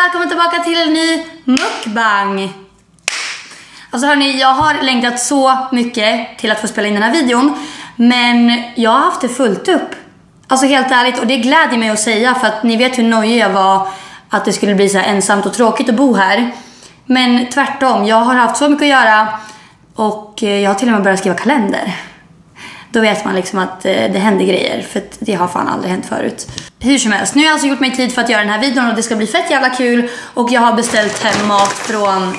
välkommen tillbaka till en ny mukbang. Alltså hörni, jag har längtat så mycket till att få spela in den här videon. Men jag har haft det fullt upp. Alltså helt ärligt, och det gläder mig att säga. För att ni vet hur nöjd jag var att det skulle bli så här ensamt och tråkigt att bo här. Men tvärtom, jag har haft så mycket att göra. Och jag har till och med börjat skriva kalender. Då vet man liksom att det händer grejer. För det har fan aldrig hänt förut. Hur som helst, nu har jag alltså gjort mig tid för att göra den här videon. Och det ska bli fett jävla kul. Och jag har beställt hem mat från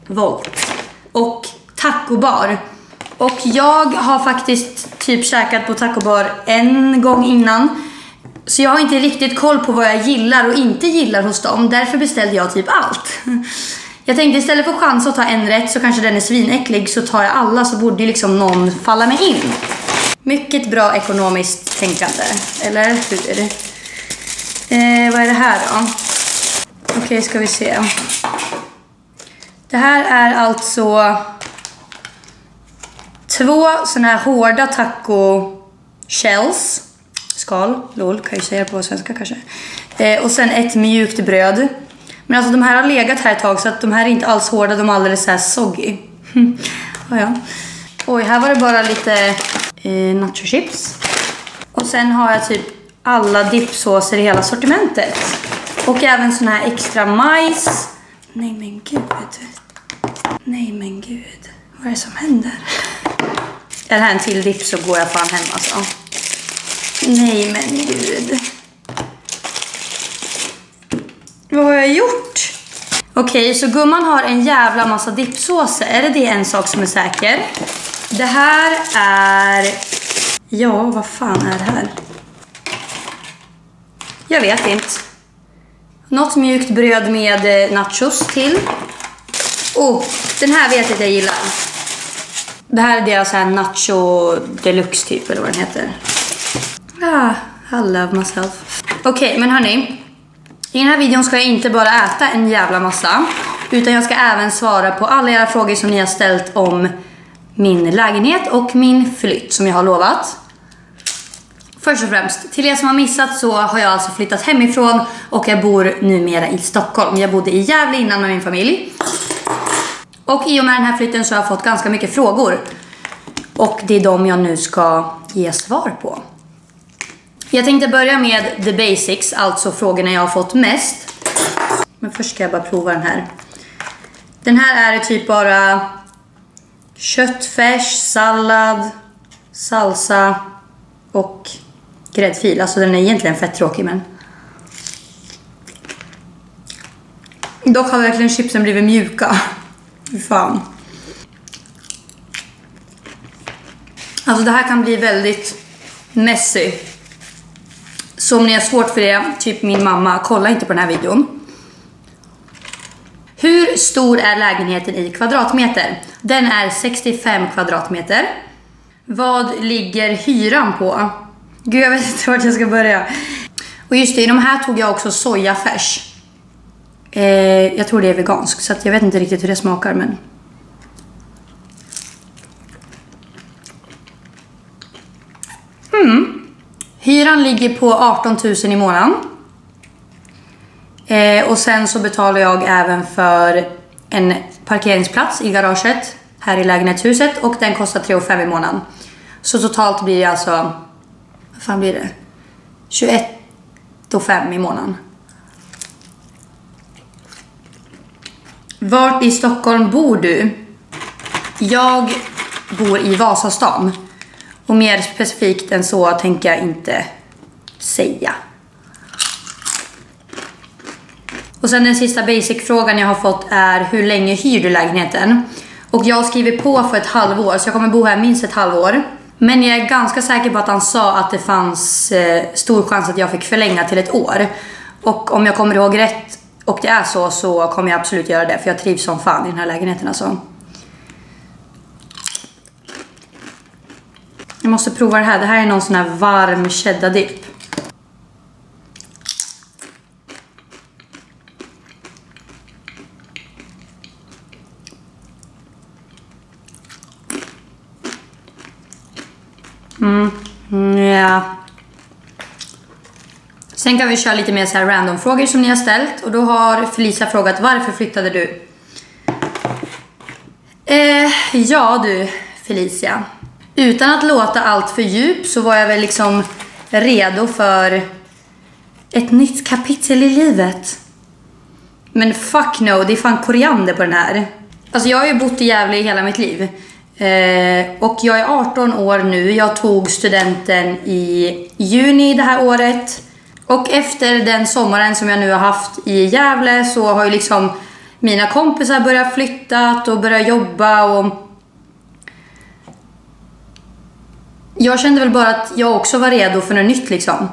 Volt och Taco Bar. Och jag har faktiskt typ käkat på Taco Bar en gång innan. Så jag har inte riktigt koll på vad jag gillar och inte gillar hos dem. Därför beställde jag typ allt. Jag tänkte istället för chans att ta en rätt så kanske den är svinäcklig, så tar jag alla så borde ju liksom någon falla mig in. Mycket bra ekonomiskt tänkande, eller hur? Vad är det här då? Okej, ska vi se. Det här är alltså 2 såna här hårda taco shells. Skal, lol, kan jag säga på svenska kanske. Och sen ett mjukt bröd. Men alltså de här har legat här ett tag, så att de här är inte alls hårda, de är alldeles så här soggy. Ja. Oj, här var det bara lite nacho chips. Och sen har jag typ alla dippsåser i hela sortimentet. Och även sån här extra majs. Nej men gud. Nej men gud. Vad är det som händer? Är det här en till dipp så går jag fan hem alltså. Nej men gud. Vad har jag gjort? Okej, så gumman har en jävla massa dippsåser. Det är en sak som är säker. Det här är... Ja, vad fan är det här? Jag vet inte. Något mjukt bröd med nachos till. Den här vet jag att jag gillar. Det här är deras här nacho deluxe typ, eller vad den heter. I love myself. Okej, men hörni. I den här videon ska jag inte bara äta en jävla massa, utan jag ska även svara på alla era frågor som ni har ställt om min lägenhet och min flytt som jag har lovat. Först och främst, till er som har missat så har jag alltså flyttat hemifrån och jag bor numera i Stockholm. Jag bodde i Gävle innan med min familj. Och i och med den här flytten så har jag fått ganska mycket frågor. Och det är de jag nu ska ge svar på. Jag tänkte börja med the basics, alltså frågorna jag har fått mest. Men först ska jag bara prova den här. Den här är typ bara köttfärs, sallad, salsa och gräddfil. Alltså den är egentligen fett tråkig, men... Dock har verkligen chipsen blivit mjuka. Fy fan. Alltså det här kan bli väldigt messy. Så om ni har svårt för det, typ min mamma, kolla inte på den här videon. Hur stor är lägenheten i kvadratmeter? Den är 65 kvadratmeter. Vad ligger hyran på? Gud, jag vet inte vart jag ska börja. Och just det, i de här tog jag också sojafärs. Jag tror det är vegansk, så att jag vet inte riktigt hur det smakar, men... Hyran ligger på 18 000 i månaden. Och sen så betalar jag även för en parkeringsplats i garaget här i lägenhetshuset. Och den kostar 3 500 i månaden. Så totalt blir det alltså... Vad fan blir det? 21 500 i månaden. Vart i Stockholm bor du? Jag bor i Vasastan. Och mer specifikt än så tänker jag inte säga. Och sen den sista basic-frågan jag har fått är: hur länge hyr du lägenheten? Och jag skriver på för ett halvår, så jag kommer bo här minst ett halvår. Men jag är ganska säker på att han sa att det fanns stor chans att jag fick förlänga till ett år. Och om jag kommer ihåg rätt och det är så kommer jag absolut göra det. För jag trivs som fan i den här lägenheten alltså. Jag måste prova det här. Det här är någon sån här varm cheddar-dipp. Ja. Sen kan vi köra lite mer så här random frågor som ni har ställt. Och då har Felicia frågat, varför flyttade du? Ja du Felicia. Utan att låta allt för djup så var jag väl liksom redo för ett nytt kapitel i livet. Men fuck no, det är fan koriander på den här. Alltså jag har ju bott i Gävle i hela mitt liv. Och jag är 18 år nu. Jag tog studenten i juni det här året. Och efter den sommaren som jag nu har haft i Gävle så har ju liksom mina kompisar börjat flytta och börjat jobba. Och jag kände väl bara att jag också var redo för något nytt liksom.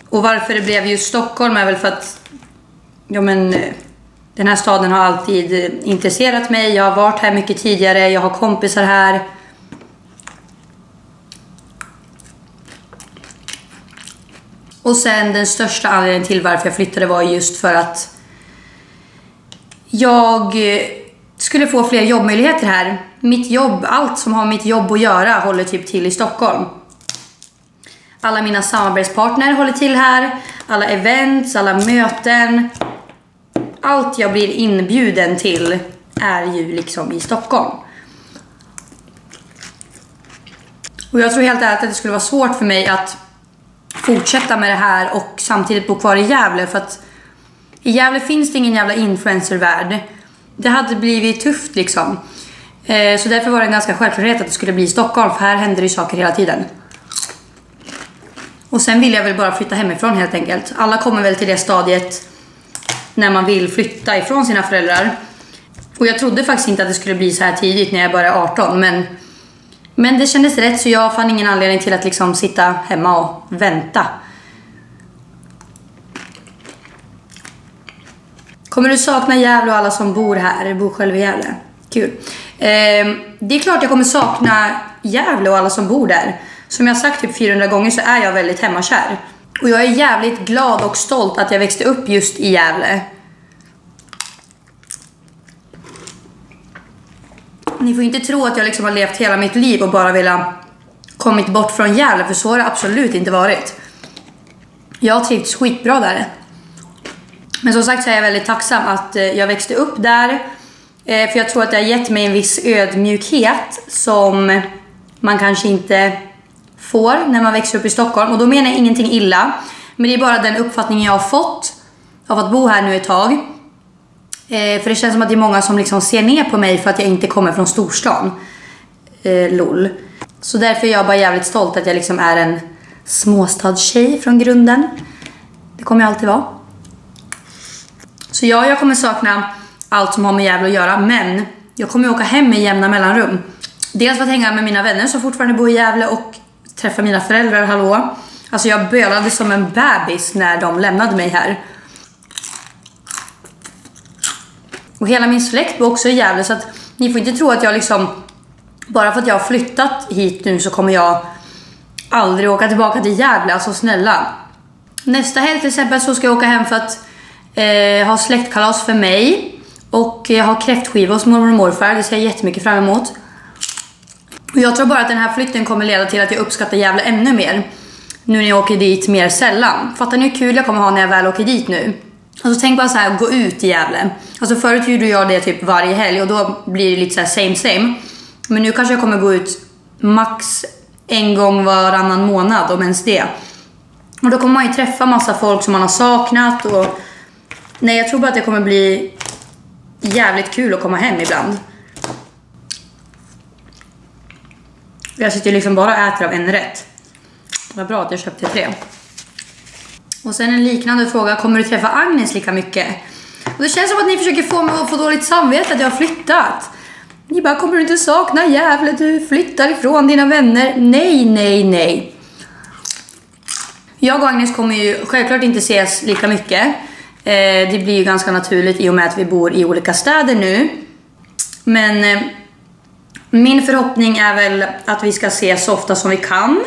Och varför det blev just Stockholm är väl för att den här staden har alltid intresserat mig. Jag har varit här mycket tidigare. Jag har kompisar här. Och sen den största anledningen till varför jag flyttade var just för att jag skulle få fler jobbmöjligheter här. Mitt jobb, allt som har med mitt jobb att göra håller typ till i Stockholm. Alla mina samarbetspartner håller till här. Alla events, alla möten. Allt jag blir inbjuden till är ju liksom i Stockholm. Och jag tror helt ärligt att det skulle vara svårt för mig att fortsätta med det här och samtidigt bo kvar i Gävle. För att i Gävle finns det ingen jävla influencervärld. Det hade blivit tufft liksom. Så därför var det en ganska självklarhet att det skulle bli i Stockholm. För här händer det ju saker hela tiden. Och sen vill jag väl bara flytta hemifrån helt enkelt. Alla kommer väl till det stadiet när man vill flytta ifrån sina föräldrar. Och jag trodde faktiskt inte att det skulle bli så här tidigt när jag började 18. Men det kändes rätt så jag fann ingen anledning till att liksom sitta hemma och vänta. Kommer du sakna Gävle och alla som bor här? Bor själv i Gävle. Kul. Det är klart jag kommer sakna Gävle och alla som bor där. Som jag sagt typ 400 gånger så är jag väldigt hemmakär. Och jag är jävligt glad och stolt att jag växte upp just i Gävle. Ni får inte tro att jag liksom har levt hela mitt liv och bara velat kommit bort från Gävle. För så har det absolut inte varit. Jag har trivts skitbra där. Men som sagt så är jag väldigt tacksam att jag växte upp där. För jag tror att det har gett mig en viss ödmjukhet som man kanske inte får när man växer upp i Stockholm. Och då menar jag ingenting illa. Men det är bara den uppfattningen jag har fått av att bo här nu ett tag. För det känns som att det är många som liksom ser ner på mig för att jag inte kommer från storstan. Lol. Så därför är jag bara jävligt stolt att jag liksom är en småstadstjej från grunden. Det kommer jag alltid vara. Så ja, jag kommer sakna allt som har med Gävle att göra. Men jag kommer åka hem med jämna mellanrum. Dels för att hänga med mina vänner som fortfarande bor i Gävle och träffa mina föräldrar, hallå. Alltså jag bölade som en bebis när de lämnade mig här. Och hela min släkt bor också i Gävle så att ni får inte tro att jag liksom, bara för att jag har flyttat hit nu så kommer jag aldrig åka tillbaka till Gävle, alltså snälla. Nästa helg till exempel så ska jag åka hem för att ha släktkalas för mig. Och jag har kräftskiva hos mormor och morfar, det ser jag jättemycket fram emot. Och jag tror bara att den här flytten kommer leda till att jag uppskattar Gävle ännu mer. Nu när jag åker dit mer sällan. Fattar ni hur kul jag kommer ha när jag väl åker dit nu? Alltså tänk bara så här, gå ut i Gävle. Alltså förut gjorde jag det typ varje helg och då blir det lite så här same. Men nu kanske jag kommer gå ut max en gång varannan månad, om ens det. Och då kommer man ju träffa massa folk som man har saknat och nej, jag tror bara att det kommer bli jävligt kul att komma hem ibland. Jag sitter ju liksom bara och äter av en rätt. Vad bra att jag köpte 3. Och sen en liknande fråga. Kommer du träffa Agnes lika mycket? Och det känns som att ni försöker få mig att få dåligt samvete att jag har flyttat. Ni bara, kommer du inte sakna Gävle? Du flyttar ifrån dina vänner. Nej. Jag och Agnes kommer ju självklart inte ses lika mycket. Det blir ju ganska naturligt i och med att vi bor i olika städer nu. Men min förhoppning är väl att vi ska ses så ofta som vi kan.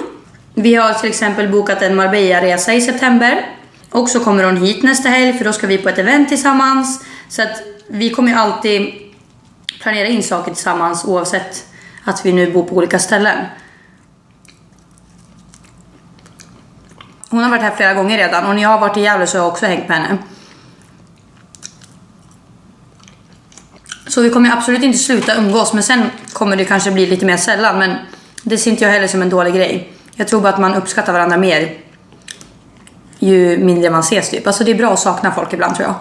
Vi har till exempel bokat en Marbella-resa i september. Och så kommer hon hit nästa helg för då ska vi på ett event tillsammans. Så att vi kommer ju alltid planera in saker tillsammans oavsett att vi nu bor på olika ställen. Hon har varit här flera gånger redan. Och när jag har varit i Gävle så har jag också hängt med henne. Så vi kommer absolut inte sluta umgås. Men sen kommer det kanske bli lite mer sällan. Men det ser inte jag heller som en dålig grej. Jag tror bara att man uppskattar varandra mer ju mindre man ses typ. Alltså det är bra att sakna folk ibland tror jag.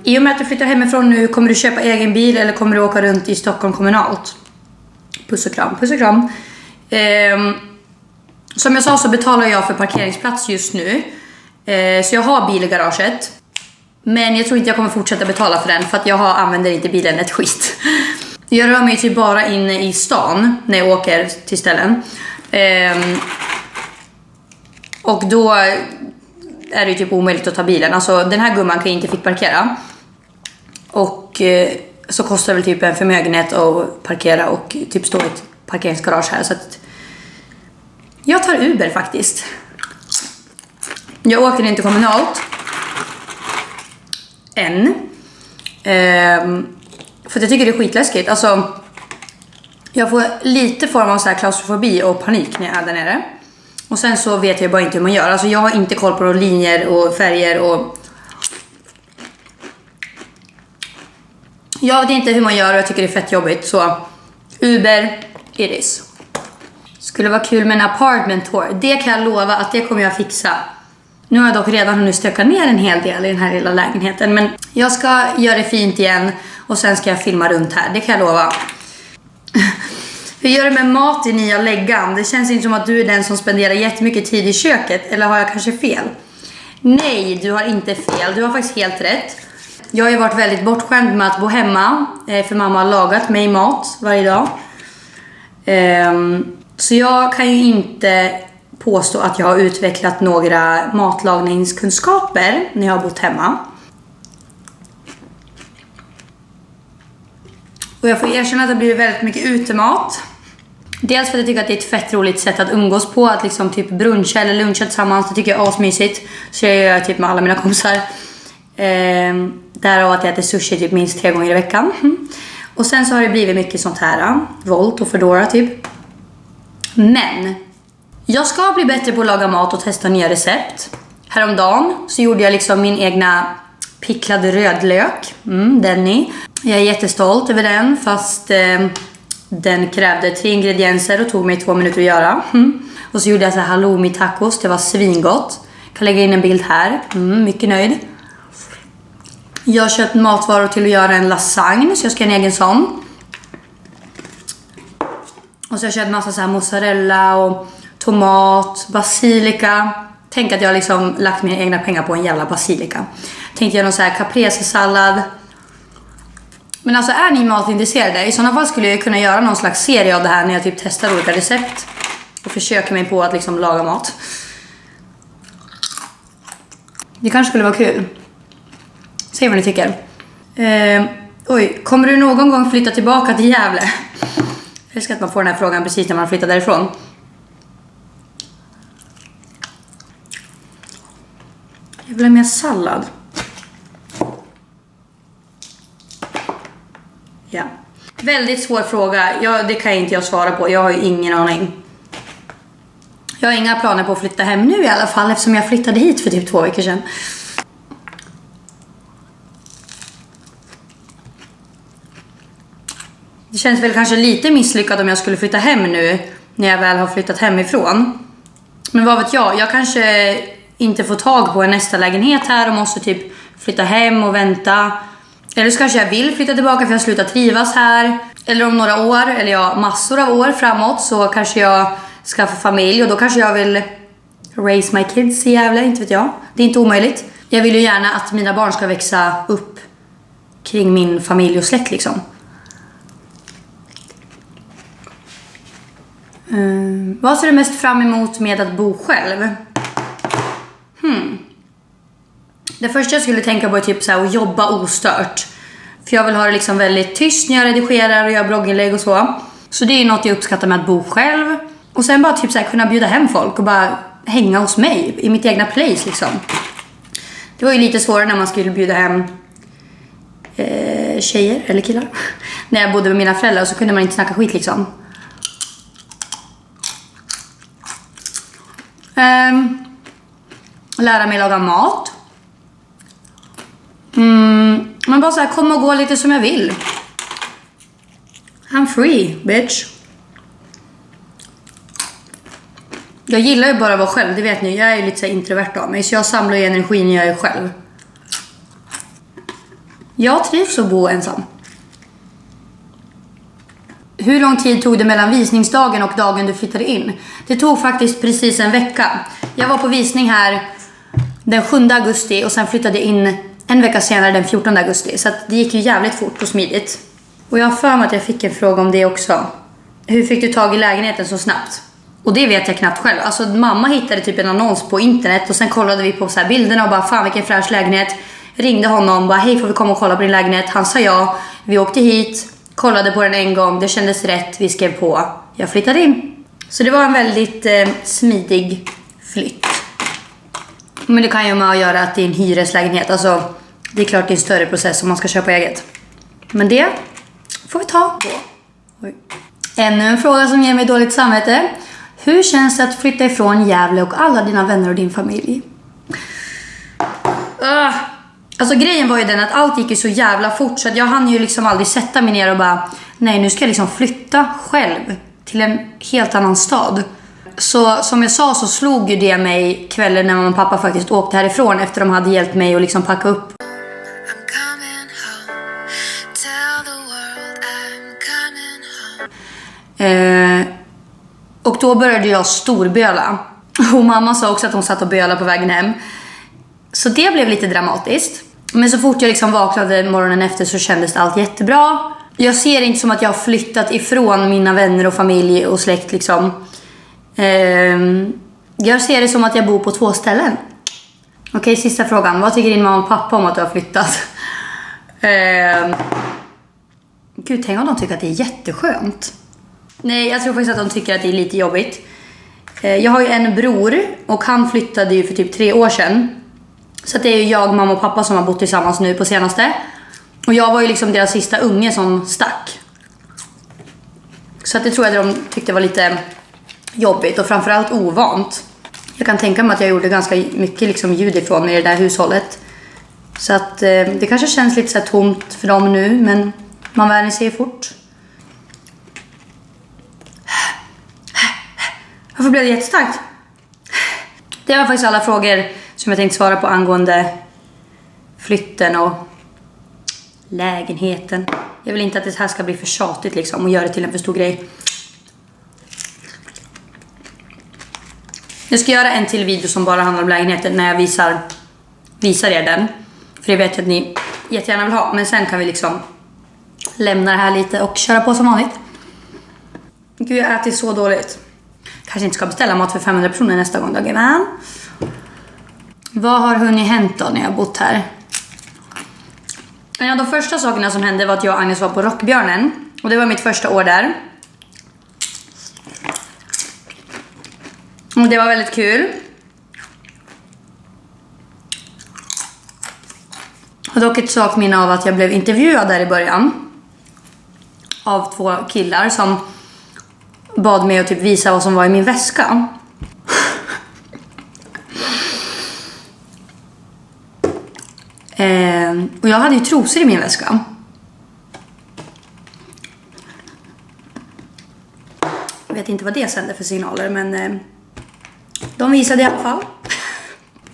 I och med att du flyttar hemifrån nu, kommer du köpa egen bil eller kommer du åka runt i Stockholm kommunalt? Puss och kram, puss och kram. Som jag sa så betalar jag för parkeringsplats just nu. Så jag har bil i garaget. Men jag tror inte jag kommer fortsätta betala för den för att jag använder inte bilen ett skit. Jag rör mig typ bara inne i stan när jag åker till ställen. Och då är det typ omöjligt att ta bilen. Alltså den här gumman kan inte fick parkera. Och så kostar det väl typ en förmögenhet att parkera och typ stå i ett parkeringsgarage här. Så att jag tar Uber faktiskt. Jag åker inte kommunalt. Än. För jag tycker det är skitläskigt. Alltså jag får lite form av så här klaustrofobi och panik när jag är där nere. Och sen så vet jag bara inte hur man gör. Alltså jag har inte koll på linjer och färger och... Jag vet inte hur man gör och jag tycker det är fett jobbigt. Så Uber, it is. Skulle vara kul med en apartment tour. Det kan jag lova att det kommer jag fixa. Nu har jag dock redan hunnit stöka ner en hel del i den här lilla lägenheten. Men jag ska göra det fint igen och sen ska jag filma runt här. Det kan jag lova. Hur gör du med mat i nya läggan? Det känns inte som att du är den som spenderar jättemycket tid i köket. Eller har jag kanske fel? Nej, du har inte fel. Du har faktiskt helt rätt. Jag har ju varit väldigt bortskämd med att bo hemma. För mamma har lagat mig mat varje dag. Så jag kan ju inte påstå att jag har utvecklat några matlagningskunskaper när jag har bott hemma. Och jag får erkänna att det blir väldigt mycket utemat. Dels för att jag tycker att det är ett fett roligt sätt att umgås på. Att liksom typ bruncha eller luncha tillsammans. Det tycker jag är asmysigt. Så jag gör typ med alla mina kompisar. Därav att jag äter sushi typ minst 3 gånger i veckan. Och sen så har det blivit mycket sånt här. Volt och Foodora typ. Men jag ska bli bättre på att laga mat och testa nya recept. Häromdagen så gjorde jag liksom min egna picklade rödlök. Denny. Jag är jättestolt över den fast den krävde 3 ingredienser och tog mig 2 minuter att göra. Och så gjorde jag så här halloumi tacos. Det var svingott. Kan lägga in en bild här. Mycket nöjd. Jag har köpt matvaror till att göra en lasagne så jag ska ha en egen sån. Och så har jag köpt massa så här mozzarella och tomat, basilika. Tänk att jag liksom lagt mina egna pengar på en jävla basilika. Tänkte jag någon så här caprese-sallad. Men alltså är ni matintresserade? I sådana fall skulle jag kunna göra någon slags serie av det här när jag typ testar olika recept. Och försöker mig på att liksom laga mat. Det kanske skulle vara kul. Se vad ni tycker. Kommer du någon gång flytta tillbaka till Gävle? Jag älskar att man får den här frågan precis när man flyttar därifrån. Jag vill ha mer sallad. Ja. Väldigt svår fråga. Det kan inte jag svara på. Jag har ju ingen aning. Jag har inga planer på att flytta hem nu i alla fall. Eftersom jag flyttade hit för typ 2 veckor sedan. Det känns väl kanske lite misslyckat om jag skulle flytta hem nu. När jag väl har flyttat hemifrån. Men vad vet jag? Jag kanske inte får tag på en nästa lägenhet här. Och måste typ flytta hem och vänta. Eller så kanske jag vill flytta tillbaka för jag slutar trivas här. Eller om några år, eller ja, massor av år framåt. Så kanske jag skaffar familj. Och då kanske jag vill raise my kids i Gävle, inte vet jag. Det är inte omöjligt. Jag vill ju gärna att mina barn ska växa upp kring min familj och släkt liksom. Vad ser du mest fram emot med att bo själv? Det första jag skulle tänka på är typ så här att jobba ostört. För jag vill ha det liksom väldigt tyst när jag redigerar och gör blogginlägg och så. Så det är något jag uppskattar med att bo själv. Och sen bara typ så här kunna bjuda hem folk och bara hänga hos mig i mitt egna place liksom. Det var ju lite svårare när man skulle bjuda hem tjejer eller killar. När jag bodde med mina föräldrar så kunde man inte snacka skit liksom. Lära mig laga mat. Men bara så här, komma och gå lite som jag vill. I'm free, bitch. Jag gillar ju bara att vara själv, det vet ni. Jag är ju lite så introvert av mig, så jag samlar ju energi när jag är själv. Jag trivs att bo ensam. Hur lång tid tog det mellan visningsdagen och dagen du flyttade in? Det tog faktiskt precis en vecka. Jag var på visning här den 7 augusti och sen flyttade in en vecka senare den 14 augusti. Så att det gick ju jävligt fort och smidigt. Och jag har för mig att jag fick en fråga om det också. Hur fick du tag i lägenheten så snabbt? Och det vet jag knappt själv. Alltså mamma hittade typ en annons på internet och sen kollade vi på så här bilderna och bara fan vilken fräsch lägenhet. Ringde honom och bara hej, får vi komma och kolla på din lägenhet? Han sa ja. Vi åkte hit, kollade på den en gång, det kändes rätt, vi skrev på. Jag flyttade in. Så det var en väldigt smidig flytt. Men det kan ju med att göra att det är en hyreslägenhet. Alltså det är klart det är en större process om man ska köpa eget. Men det får vi ta på. Oj. Ännu en fråga som ger mig dåligt samvete. Hur känns det att flytta ifrån Gävle och alla dina vänner och din familj? Alltså grejen var ju den att allt gick ju så jävla fort så att jag hann ju liksom aldrig sätta mig ner och bara nej, nu ska jag liksom flytta själv till en helt annan stad. Så som jag sa så slog ju det mig kvällen när mamma och pappa faktiskt åkte härifrån efter de hade hjälpt mig att liksom packa upp. Och då började jag storböla. Och mamma sa också att hon satt och bölade på vägen hem. Så det blev lite dramatiskt. Men så fort jag liksom vaknade morgonen efter så kändes allt jättebra. Jag ser inte som att jag har flyttat ifrån mina vänner och familj och släkt liksom. Jag ser det som att jag bor på 2 ställen. Okej, sista frågan. Vad tycker din mamma och pappa om att du har flyttat? Gud, tänk om de tycker att det är jätteskönt. Nej, jag tror faktiskt att de tycker att det är lite jobbigt. Jag har ju en bror och han flyttade ju för typ 3 år sedan. Så det är ju jag, mamma och pappa som har bott tillsammans nu på senaste. Och jag var ju liksom deras sista unge som stack. Så att det tror jag att de tyckte var lite jobbigt och framförallt ovant. Jag kan tänka mig att jag gjorde ganska mycket liksom ljud ifrån mig i det där hushållet. Så att det kanske känns lite så här tomt för dem nu, men man vänjer sig fort. Varför blev det jättestarkt? Det var faktiskt alla frågor som jag tänkte svara på angående flytten och lägenheten. Jag vill inte att det här ska bli för tjatigt liksom och göra det till en för stor grej. Jag ska göra en till video som bara handlar om lägenheten när jag visar er den. För det vet jag att ni jättegärna vill ha. Men sen kan vi liksom lämna det här lite och köra på som vanligt. Gud, jag äter så dåligt. Kanske inte ska beställa mat för 500 personer nästa gång, dagen. Vad har hunnit hänt då när jag har bott här? En av de första sakerna som hände var att jag och Agnes var på Rockbjörnen. Och det var mitt första år där. Och det var väldigt kul. Och dock ett sak minne av att jag blev intervjuad där i början. Av 2 killar som bad mig att typ visa vad som var i min väska. Och jag hade ju trosor i min väska. Jag vet inte vad det sände för signaler, men de visade i alla fall.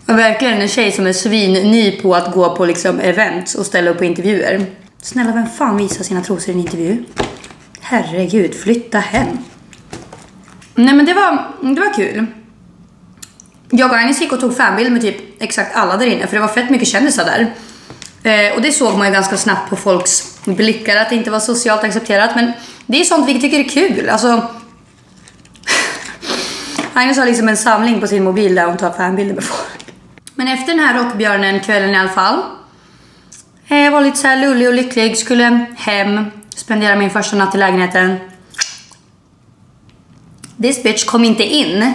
Och verkligen en tjej som är ny på att gå på liksom events och ställa upp på intervjuer. Snälla, vem fan visar sina trosor i en intervju? Herregud, flytta hem. Nej, men det var kul. Jag och Agnes gick och tog fanbild med typ exakt alla där inne. För det var fett mycket kändisar där. Och det såg man ju ganska snabbt på folks blickar att det inte var socialt accepterat. Men det är sånt vi tycker är kul. Alltså, Agnes har liksom en samling på sin mobil där hon tar fanbilder med folk. Men efter den här Rockbjörnen kvällen i alla fall. Jag var lite så här lullig och lycklig. Skulle hem, spendera min första natt i lägenheten. This bitch kom inte in.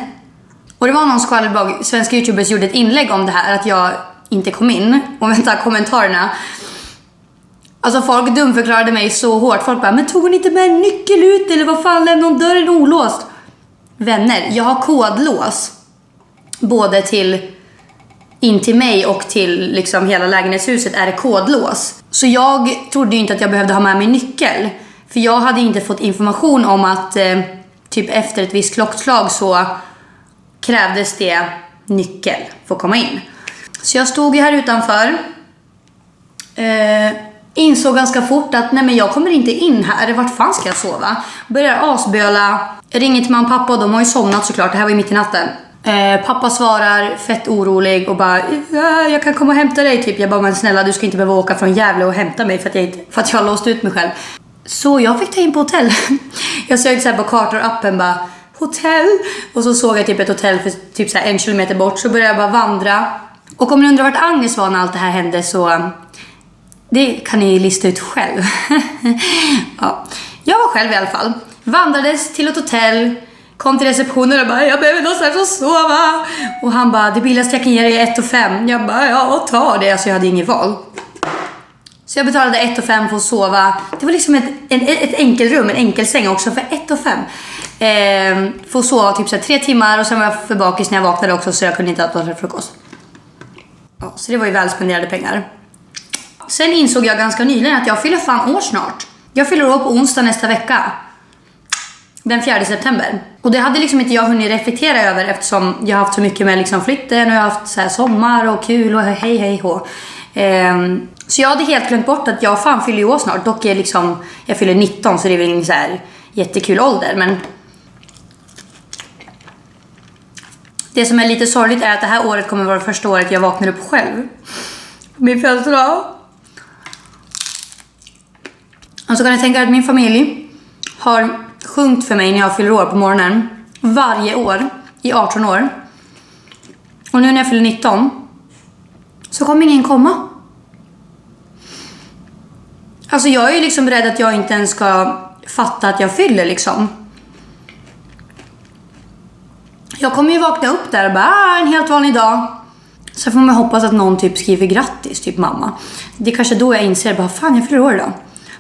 Och det var någon skvallerblogg, svenska youtubers gjorde ett inlägg om det här, att jag inte kom in. Och vänta, kommentarerna. Alltså folk dumförklarade mig så hårt. Folk bara, men tog hon inte med en nyckel ut? Eller vad fan, lämnade hon dörren olåst? Vänner, jag har kodlås. både in till mig och till liksom hela lägenhetshuset är det kodlås. Så jag trodde ju inte att jag behövde ha med mig nyckel. För jag hade inte fått information om att typ efter ett visst klockslag så krävdes det nyckel för att komma in. Så jag stod ju här utanför. Insåg ganska fort att nej, men jag kommer inte in här. Vart fan ska jag sova? Börjar asböla. Ringer till mamma och pappa och de har ju somnat såklart. Det här var ju mitt i natten. Pappa svarar fett orolig och bara jag kan komma och hämta dig typ. Jag bara men snälla du ska inte behöva åka från Gävle och hämta mig för att jag har låst ut mig själv. Så jag fick ta in på hotell. Jag sökte så här på kartor och appen bara hotell. Och så såg jag typ ett hotell för typ så här 1 kilometer bort. Så började jag bara vandra. Och om ni undrar vart Agnes var när allt det här hände så det kan ni lista ut själv. Ja. Jag var själv i alla fall. Vandrades till ett hotell. Kom till receptionen och bara jag behöver någonstans att sova. Och han bara det billigaste jag kan ge dig är 1 500. Jag bara ja ta det. Alltså jag hade inget val. Så jag betalade 1 500 för att sova. Det var liksom ett enkelrum, en enkelsäng också för 1 500. För att sova typ så 3 timmar och sen var jag för bakis när jag vaknade också så jag kunde inte äta frukost. Ja, så det var ju väl spenderade pengar. Sen insåg jag ganska nyligen att jag fyller fan år snart. Jag fyller år på onsdag nästa vecka. Den 4 september. Och det hade liksom inte jag hunnit reflektera över eftersom jag har haft så mycket med liksom flytten och jag har haft så här sommar och kul och hej hå. Så jag hade helt glömt bort att jag fan fyller år snart. Dock är liksom, jag fyller 19 så det är väl ingen så här jättekul ålder. Men det som är lite sorgligt är att det här året kommer vara första året jag vaknar upp själv. Min födelsedag. Och så kan jag tänka att min familj har sjungit för mig när jag fyller år på morgonen. Varje år i 18 år. Och nu när jag fyller 19 så kommer ingen komma. Alltså jag är ju liksom rädd att jag inte ens ska fatta att jag fyller liksom. Jag kommer ju vakna upp där och bara en helt vanlig dag. Så får man hoppas att någon typ skriver grattis, typ mamma. Det är kanske då jag inser bara fan jag fyller år idag.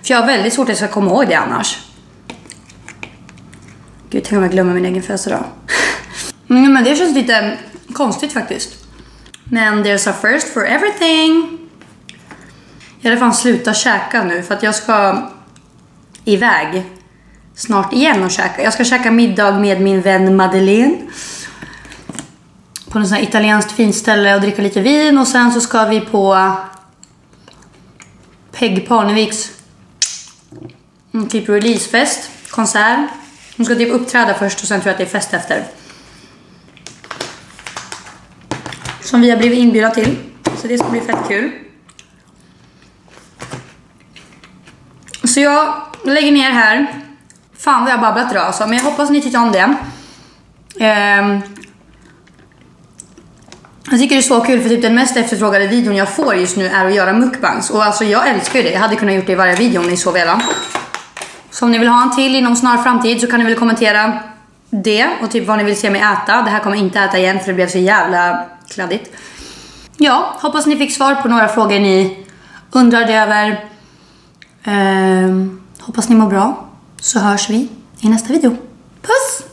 För jag har väldigt svårt att jag ska komma ihåg det annars. Gud, tänk om jag glömmer min egen födelsedag. Men det känns lite konstigt faktiskt. Men there's a first for everything. Jag hade fan sluta käka nu för att jag ska iväg snart igen och käka. Jag ska käka middag med min vän Madeleine. På något sånt här italienskt finställe och dricka lite vin. Och sen så ska vi på Peg Parneviks typ releasefest, konsert. Hon ska typ uppträda först och sen tror jag att det är fest efter. Som vi har blivit inbjudna till. Så det ska bli fett kul. Så jag lägger ner här. Fan vad jag babblat idag alltså. Men jag hoppas ni tyckte om det. Jag tycker det är så kul för typ den mest efterfrågade videon jag får just nu är att göra mukbangs. Och alltså jag älskar ju det. Jag hade kunnat gjort det i varje video om ni så velat. Så om ni vill ha en till inom snar framtid så kan ni väl kommentera det. Och typ vad ni vill se mig äta. Det här kommer jag inte äta igen för det blev så jävla kladdigt. Ja, hoppas ni fick svar på några frågor ni undrade över. Hoppas ni mår bra. Så hörs vi i nästa video. Puss!